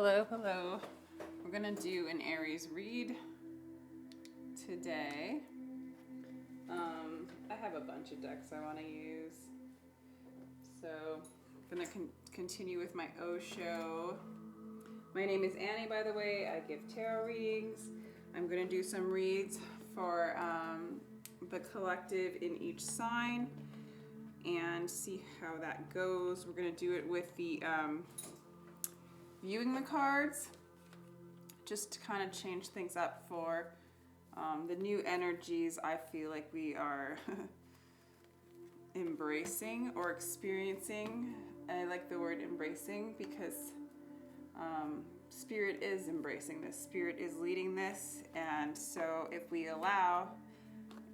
Hello, hello. We're gonna do an Aries read today. I have a bunch of decks I want to use, so I'm gonna continue with my show. My name is Annie, by the way. I give tarot readings. I'm gonna do some reads for the collective in each sign and see how that goes. We're gonna do it with the viewing the cards, just to kind of change things up for the new energies I feel like we are embracing or experiencing. I like the word embracing because Spirit is embracing this. Spirit is leading this, and so if we allow,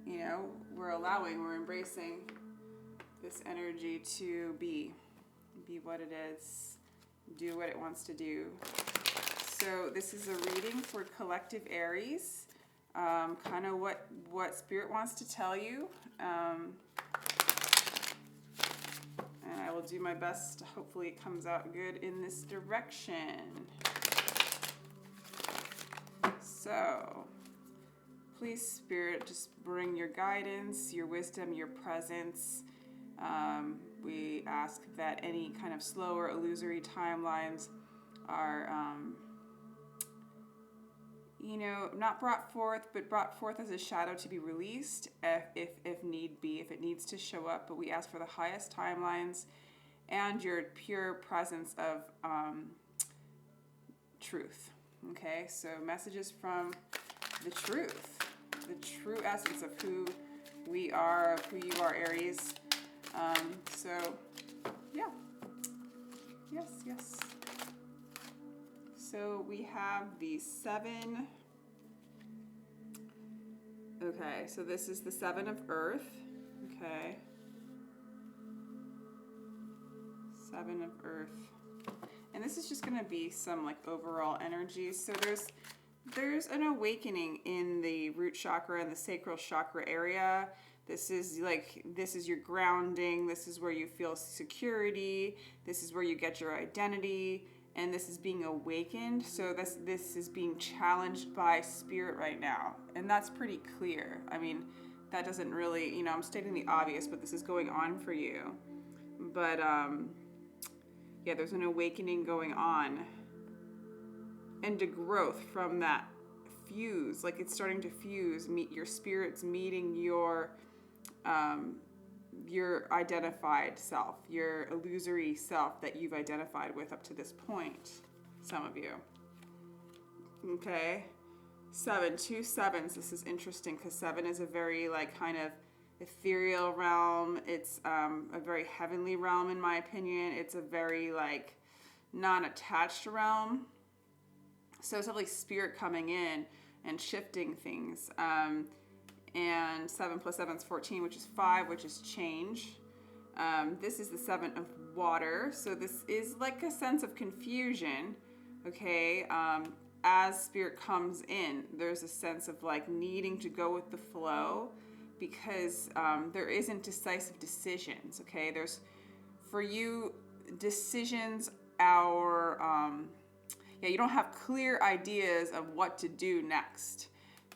we're embracing this energy to be what it is, do what it wants to do. So this is a reading for collective Aries, kind of what Spirit wants to tell you. And I will do my best. Hopefully it comes out good in this direction. So please, Spirit, just bring your guidance, your wisdom, your presence. We ask that any kind of slower, illusory timelines are, not brought forth, but brought forth as a shadow to be released if need be, if it needs to show up. But we ask for the highest timelines and your pure presence of truth. Okay, so messages from the truth, the true essence of who we are, of who you are, Aries. Yes. So we have the 7. Okay, so this is the 7 of Earth. Okay. 7 of Earth. And this is just going to be some like overall energy. So there's an awakening in the root chakra and the sacral chakra area. This is your grounding. This is where you feel security. This is where you get your identity. And this is being awakened. So this is being challenged by Spirit right now. And that's pretty clear. I mean, that doesn't really, I'm stating the obvious, but this is going on for you. But, there's an awakening going on. And a growth from that fuse. Like it's starting to fuse. Your spirit's meeting your identified self, your illusory self that you've identified with up to this point, some of you. Okay, 7, 2 sevens. This is interesting because 7 is a very kind of ethereal realm. It's a very heavenly realm, in my opinion. It's a very non-attached realm. So it's definitely Spirit coming in and shifting things. And 7 plus 7 is 14, which is 5, which is change. This is the 7 of water. So this is like a sense of confusion, okay? As Spirit comes in, there's a sense of needing to go with the flow because there isn't decisive decisions, okay? There's, for you, decisions you don't have clear ideas of what to do next.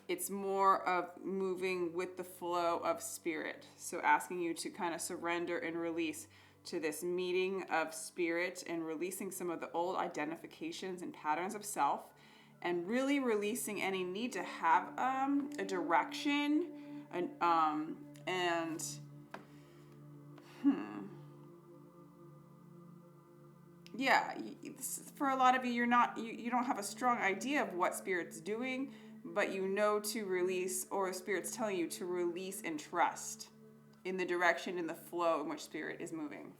It's more of moving with the flow of Spirit. So asking you to kind of surrender and release to this meeting of Spirit and releasing some of the old identifications and patterns of self and really releasing any need to have a direction for a lot of you, you don't have a strong idea of what Spirit's doing, but you know to release, or Spirit's telling you to release and trust in the direction, in the flow in which Spirit is moving.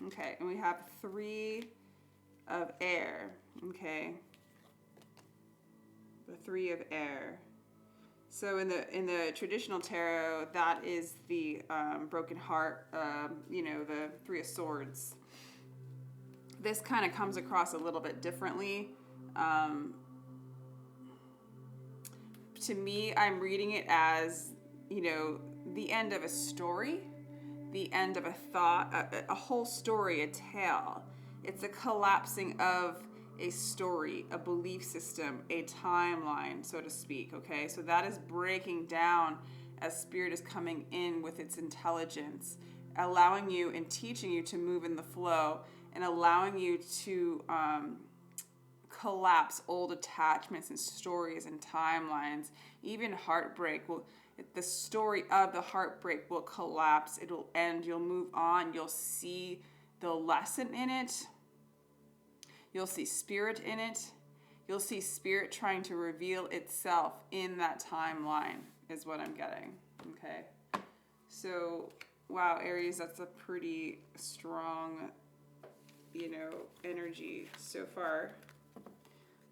Okay, and we have 3 of air. Okay, the 3 of air. So in the traditional tarot, that is the broken heart. The 3 of swords. This kind of comes across a little bit differently. To me, I'm reading it as, the end of a story the end of a thought, a whole story, a tale. It's a collapsing of a story, a belief system, a timeline, so to speak, okay? So that is breaking down as Spirit is coming in with its intelligence, allowing you and teaching you to move in the flow and allowing you to collapse old attachments and stories and timelines. Even heartbreak will, the story of the heartbreak will collapse. It'll end. You'll move on. You'll see the lesson in it. You'll see Spirit in it. You'll see Spirit trying to reveal itself in that timeline is what I'm getting. Okay. So, wow, Aries, that's a pretty strong, energy so far.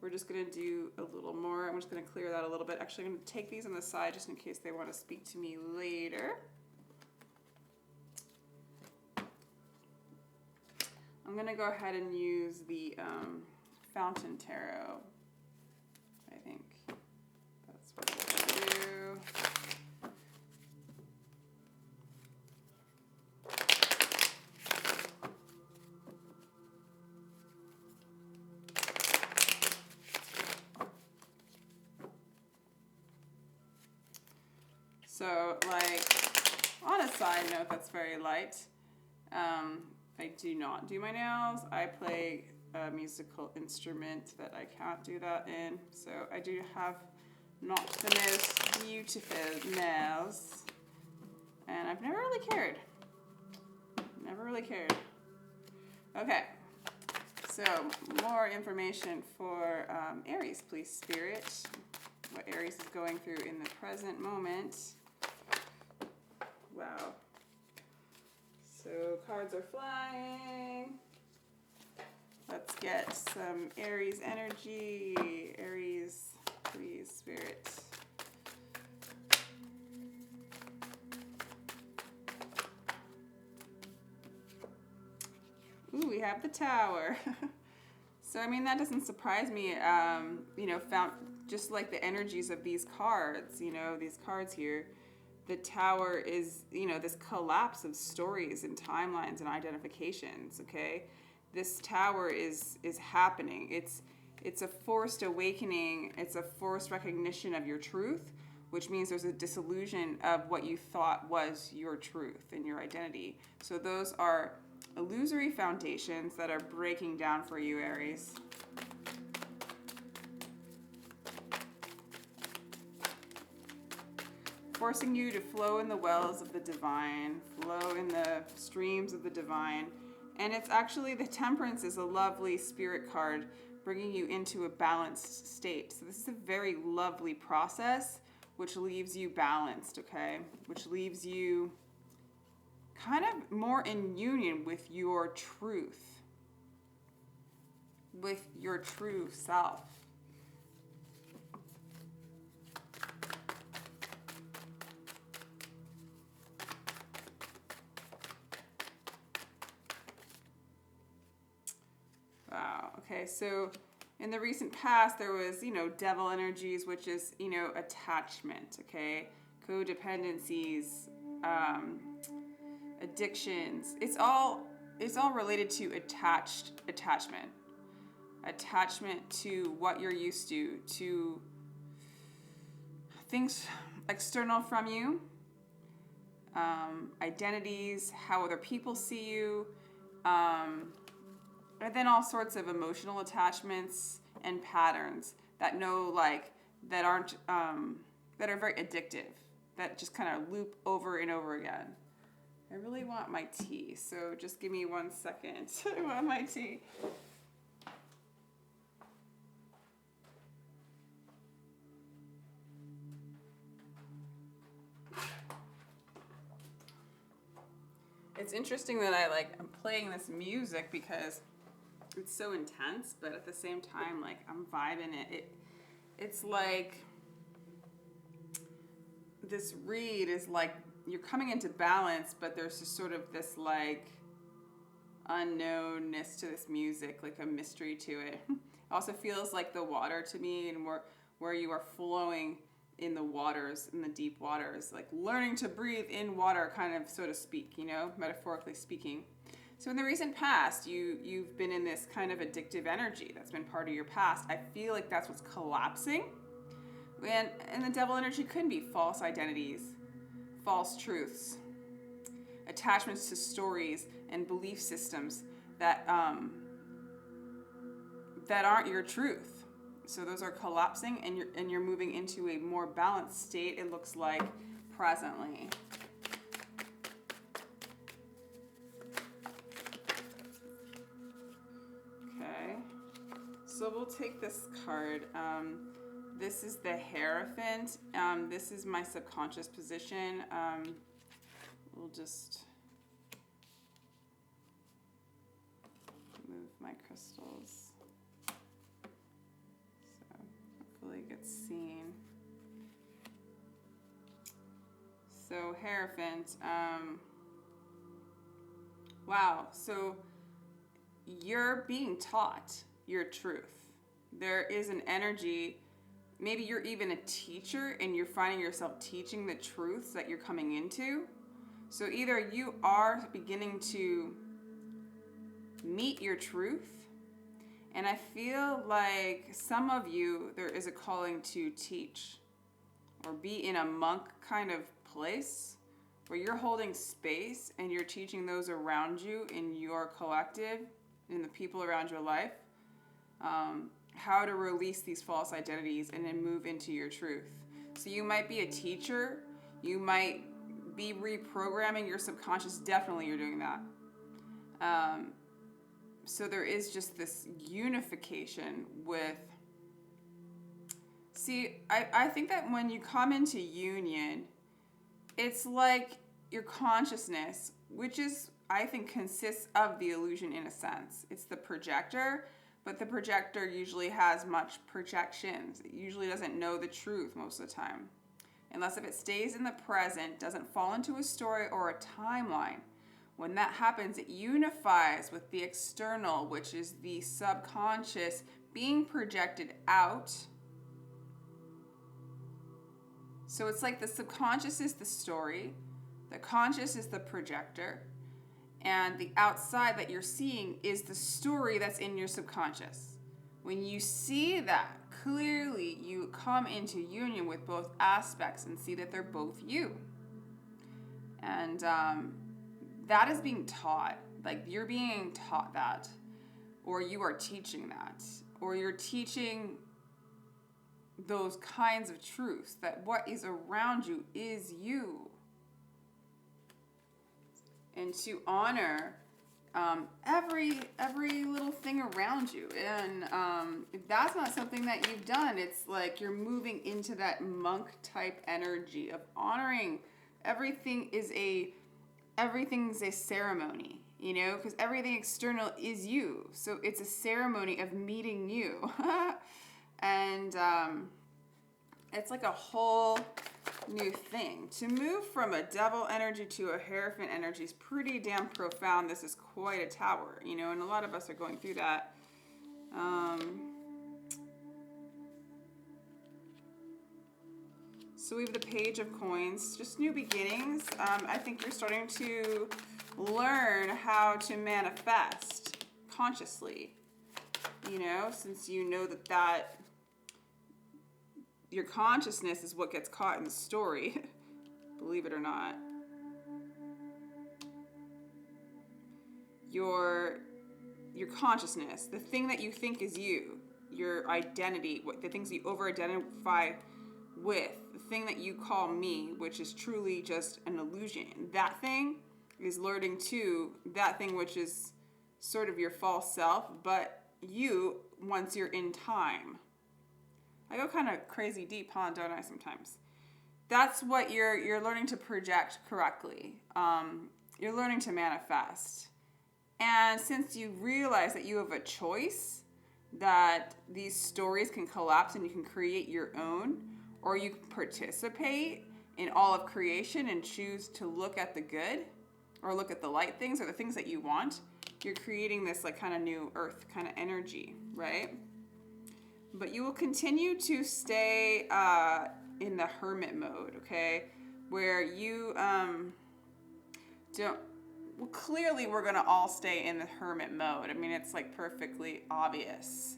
We're just going to do a little more. I'm just going to clear that a little bit. Actually, I'm going to take these on the side just in case they want to speak to me later. I'm going to go ahead and use the Fountain Tarot. I think that's what I'm going to do. So, on a side note that's very light, I do not do my nails. I play a musical instrument that I can't do that in. So I do have not the most beautiful nails. And I've never really cared. Okay. So more information for Aries, please, Spirit. What Aries is going through in the present moment. Wow. So cards are flying. Let's get some Aries energy. Aries, please, Spirit. Ooh, we have the Tower. So, that doesn't surprise me. Found just like the energies of these cards, these cards here. The Tower is, this collapse of stories and timelines and identifications, okay? This Tower is happening. It's a forced awakening. It's a forced recognition of your truth, which means there's a disillusion of what you thought was your truth and your identity. So those are illusory foundations that are breaking down for you, Aries. Forcing you to flow in the wells of the divine, flow in the streams of the divine. And it's actually, the Temperance is a lovely Spirit card, bringing you into a balanced state. So this is a very lovely process, which leaves you balanced, okay? Which leaves you kind of more in union with your truth, with your true self. Wow. Okay. So in the recent past, there was, devil energies, which is, attachment. Okay. Codependencies, addictions. It's all related to attachment to what you're used to things external from you, identities, how other people see you, and then all sorts of emotional attachments and patterns that aren't that are very addictive, that just kind of loop over and over again. I really want my tea, so just give me 1 second. I want my tea. It's interesting that I'm playing this music because it's so intense, but at the same time, I'm vibing it. It's like this read is like you're coming into balance, but there's just sort of this unknownness to this music, like a mystery to it. It also feels like the water to me, and where you are flowing in the waters, in the deep waters, like learning to breathe in water, kind of, so to speak, you know, metaphorically speaking. So in the recent past, you've been in this kind of addictive energy that's been part of your past. I feel like that's what's collapsing. And the devil energy could be false identities, false truths, attachments to stories and belief systems that that aren't your truth. So those are collapsing, and you're moving into a more balanced state, it looks like, presently. Okay, so we'll take this card. This is the Hierophant. This is my subconscious position. We'll just move my crystals so hopefully it gets seen. So Hierophant, wow, so you're being taught your truth. There is an energy. Maybe you're even a teacher and you're finding yourself teaching the truths that you're coming into. So either you are beginning to meet your truth, and I feel like some of you, there is a calling to teach or be in a monk kind of place where you're holding space and you're teaching those around you in your collective, in the people around your life, how to release these false identities and then move into your truth. So you might be a teacher, you might be reprogramming your subconscious. Definitely you're doing that. So there is just this unification with, see, I think that when you come into union, it's like your consciousness, which is, I think, consists of the illusion in a sense. It's the projector, but the projector usually has much projections. It usually doesn't know the truth most of the time. Unless if it stays in the present, doesn't fall into a story or a timeline. When that happens, it unifies with the external, which is the subconscious being projected out. So it's like the subconscious is the story, the conscious is the projector, and the outside that you're seeing is the story that's in your subconscious. When you see that clearly, you come into union with both aspects and see that they're both you. And that is being taught. Like, you're being taught that, or you are teaching that, or you're teaching those kinds of truths, that what is around you is you. And to honor every little thing around you. And if that's not something that you've done, it's like you're moving into that monk type energy of honoring everything's a ceremony, you know, because everything external is you. So it's a ceremony of meeting you. And it's like a whole new thing. To move from a devil energy to a Hierophant energy is pretty damn profound. This is quite a tower, you know, and a lot of us are going through that. So we have the Page of Coins, just new beginnings. I think you're starting to learn how to manifest consciously, you know, since you know that your consciousness is what gets caught in the story, believe it or not. Your consciousness, the thing that you think is you, your identity, the things you over-identify with, the thing that you call me, which is truly just an illusion. That thing is learning to that thing which is sort of your false self, but you, once you're in time. I go kind of crazy deep, huh, don't I, sometimes? That's what you're learning to project correctly. You're learning to manifest. And since you realize that you have a choice, that these stories can collapse and you can create your own, or you can participate in all of creation and choose to look at the good, or look at the light things, or the things that you want, you're creating this like kind of new earth kind of energy, right? But you will continue to stay in the hermit mode, okay? Where you don't, well, clearly we're gonna all stay in the hermit mode. I mean, it's like perfectly obvious.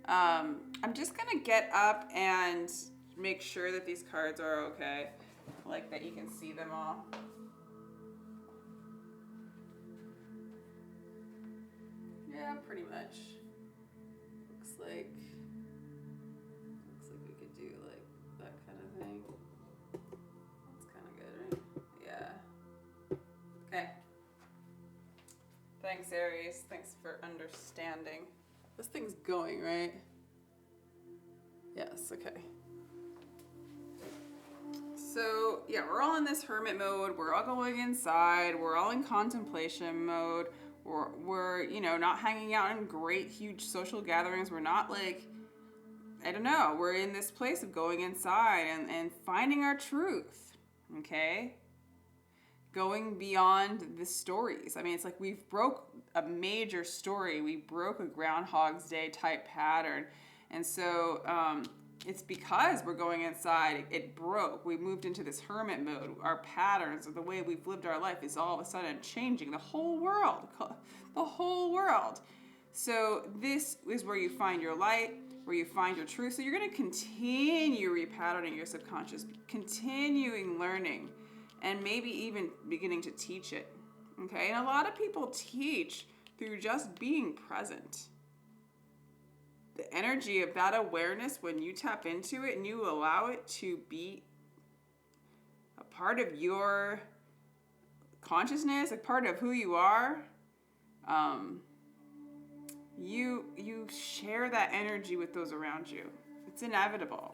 I'm just gonna get up and make sure that these cards are okay, like that you can see them all. Yeah, pretty much. Looks like we could do like that kind of thing. That's kind of good, right? Yeah. Okay. Thanks, Aries. Thanks for understanding. This thing's going, right? Yes, okay. So, yeah, we're all in this hermit mode. We're all going inside. We're all in contemplation mode. We're you know, not hanging out in great, huge social gatherings. We're not like, I don't know. We're in this place of going inside and finding our truth, okay? Going beyond the stories. I mean, it's like we've broke a major story. We broke a Groundhog's Day type pattern. And so it's because we're going inside. It broke. We moved into this hermit mode. Our patterns of the way we've lived our life is all of a sudden changing. The whole world. The whole world. So this is where you find your light, where you find your truth. So you're going to continue repatterning your subconscious, continuing learning, and maybe even beginning to teach it. Okay? And a lot of people teach through just being present. The energy of that awareness, when you tap into it and you allow it to be a part of your consciousness, a part of who you are, you share that energy with those around you. It's inevitable.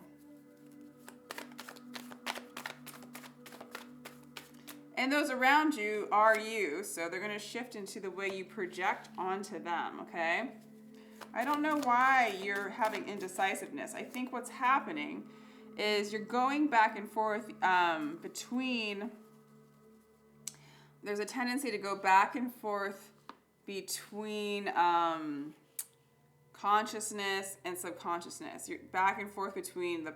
And those around you are you, so they're going to shift into the way you project onto them, okay? I don't know why you're having indecisiveness. I think what's happening is you're going back and forth between, there's a tendency to go back and forth between consciousness and subconsciousness. You're back and forth between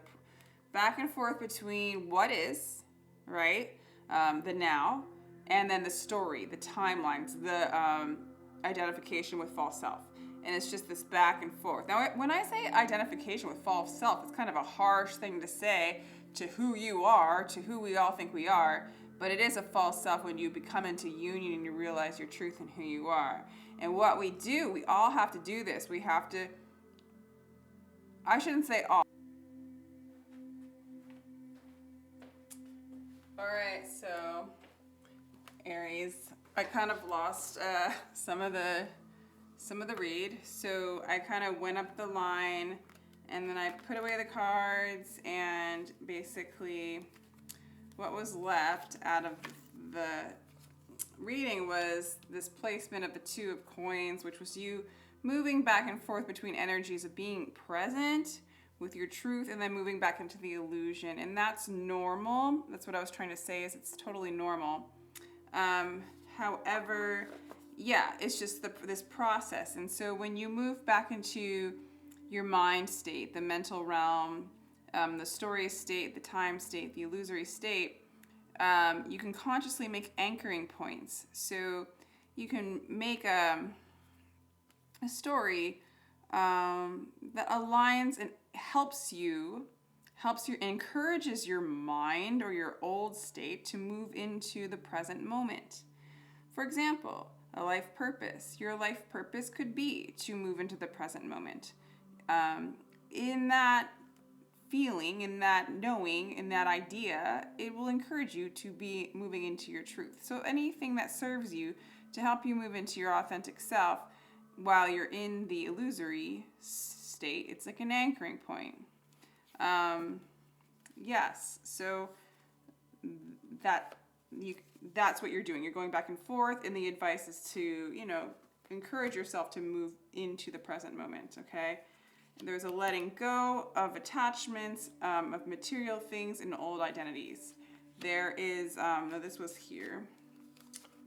what is, right? The now, and then the story, the timelines, the identification with false self. And it's just this back and forth. Now, when I say identification with false self, it's kind of a harsh thing to say to who you are, to who we all think we are, but it is a false self when you become into union and you realize your truth and who you are. And what we do, we all have to do this. We have to, I shouldn't say all. All right, so Aries, I kind of lost some of the read. So I kind of went up the line and then I put away the cards, and basically what was left out of the reading was this placement of the Two of Coins, which was you moving back and forth between energies of being present with your truth and then moving back into the illusion. And that's normal. That's what I was trying to say, is it's totally normal. However, yeah, it's just this process. And so when you move back into your mind state, the mental realm, the story state, the time state, the illusory state, you can consciously make anchoring points. So you can make a story that aligns and helps you, encourages your mind or your old state to move into the present moment. For example, a life purpose. Your life purpose could be to move into the present moment. In that feeling, in that knowing, in that idea, it will encourage you to be moving into your truth. So anything that serves you to help you move into your authentic self while you're in the illusory state, it's like an anchoring point. Yes, so that's what you're doing. You're going back and forth, and the advice is to, encourage yourself to move into the present moment, okay? There's a letting go of attachments, of material things and old identities. There is, no, this was here.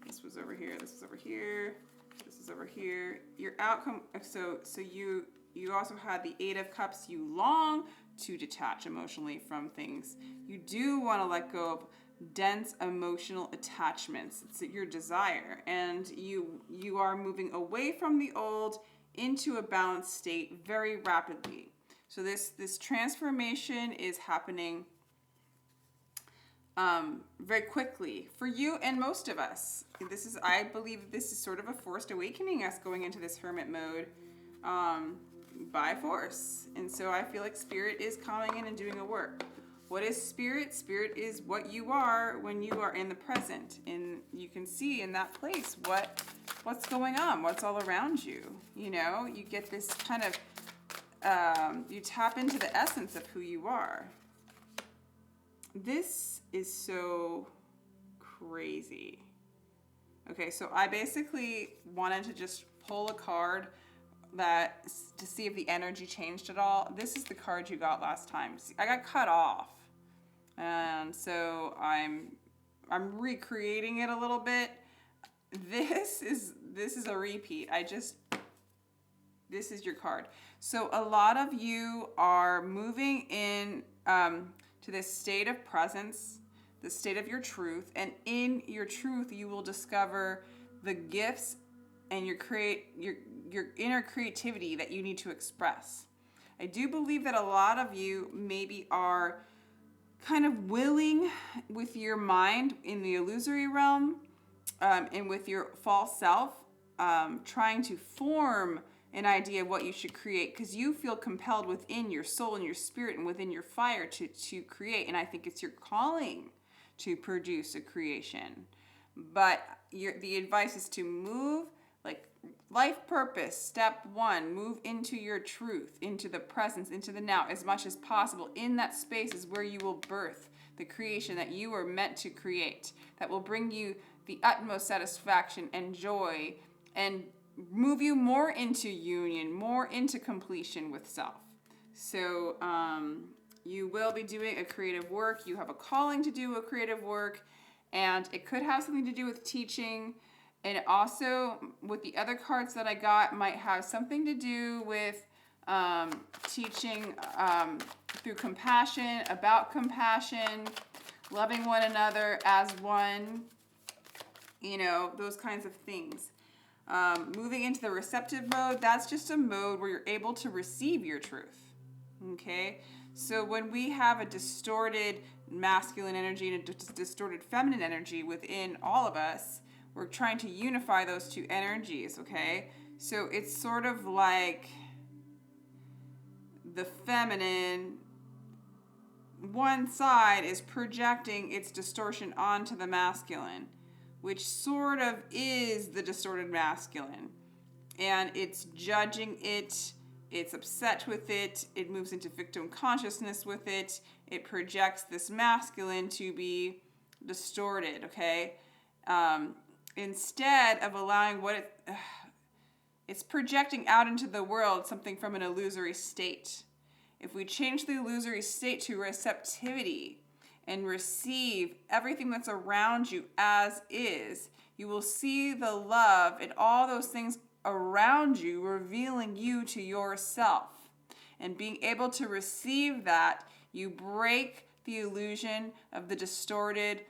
This was over here. This was over here. This is over here. Your outcome, so you You also had the Eight of Cups. You long to detach emotionally from things. You do want to let go of dense emotional attachments. It's your desire, and you are moving away from the old into a balanced state very rapidly. So this transformation is happening very quickly for you and most of us. I believe this is sort of a forced awakening, us going into this hermit mode by force. And so I feel like Spirit is coming in and doing a work. What is Spirit? Spirit is what you are when you are in the present. And you can see in that place what's going on, what's all around you. You know, you get this kind of, you tap into the essence of who you are. This is so crazy. Okay, so I basically wanted to just pull a card to see if the energy changed at all. This is the card you got last time. See, I got cut off. And so I'm recreating it a little bit. This is a repeat. This is your card. So a lot of you are moving in to this state of presence, the state of your truth, and in your truth you will discover the gifts and your inner creativity that you need to express. I do believe that a lot of you maybe are kind of willing with your mind in the illusory realm and with your false self, trying to form an idea of what you should create, because you feel compelled within your soul and your spirit and within your fire to create. And I think it's your calling to produce a creation. But the advice is to move, like life purpose, step one, move into your truth, into the presence, into the now as much as possible. In that space is where you will birth the creation that you are meant to create, that will bring you the utmost satisfaction and joy and move you more into union, more into completion with self. So you will be doing a creative work. You have a calling to do a creative work, and it could have something to do with teaching. And also, with the other cards that I got, might have something to do with teaching through compassion, about compassion, loving one another as one, you know, those kinds of things. Moving into the receptive mode, that's just a mode where you're able to receive your truth. Okay? So when we have a distorted masculine energy and a distorted feminine energy within all of us, we're trying to unify those two energies, okay? So it's sort of like the feminine, one side is projecting its distortion onto the masculine, which sort of is the distorted masculine. And it's judging it, it's upset with it, it moves into victim consciousness with it, it projects this masculine to be distorted, okay? Instead of allowing it's projecting out into the world something from an illusory state. If we change the illusory state to receptivity and receive everything that's around you as is, you will see the love and all those things around you revealing you to yourself. And being able to receive that, you break the illusion of the distorted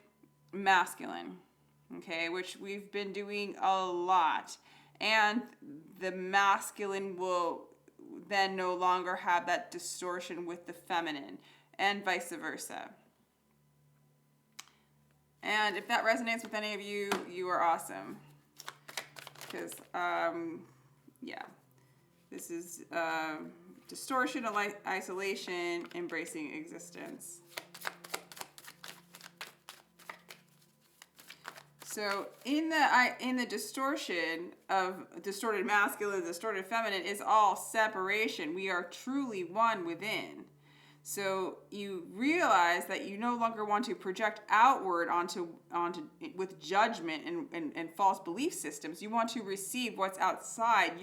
masculine, okay, which we've been doing a lot. And the masculine will then no longer have that distortion with the feminine, and vice versa. And if that resonates with any of you, you are awesome. Because, yeah, this is distortion, isolation, embracing existence. So in the distortion of distorted masculine, distorted feminine is all separation. We are truly one within. So you realize that you no longer want to project outward onto with judgment and false belief systems. You want to receive what's outside.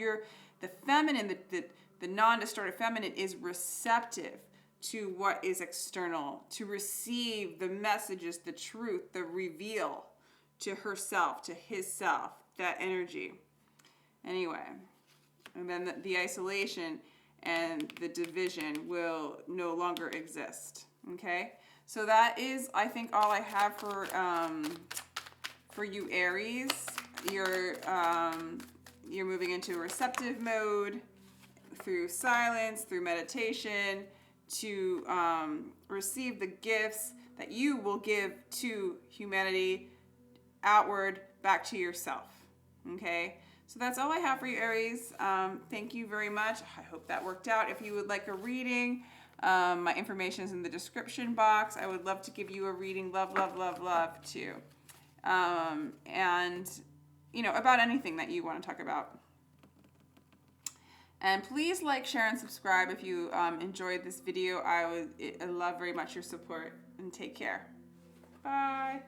The feminine, the non-distorted feminine is receptive to what is external, to receive the messages, the truth, the reveal to herself, to his self, that energy. Anyway, and then the isolation. and the division will no longer exist. Okay, so that is, I think, all I have for you, Aries. You're moving into a receptive mode through silence, through meditation, to receive the gifts that you will give to humanity, outward, back to yourself. Okay, so that's all I have for you, Aries. Thank you very much. I hope that worked out. If you would like a reading, my information is in the description box. I would love to give you a reading. Love, love, love, love too. And, you know, about anything that you want to talk about. And please like, share, and subscribe if you enjoyed this video. I love very much your support, and take care. Bye.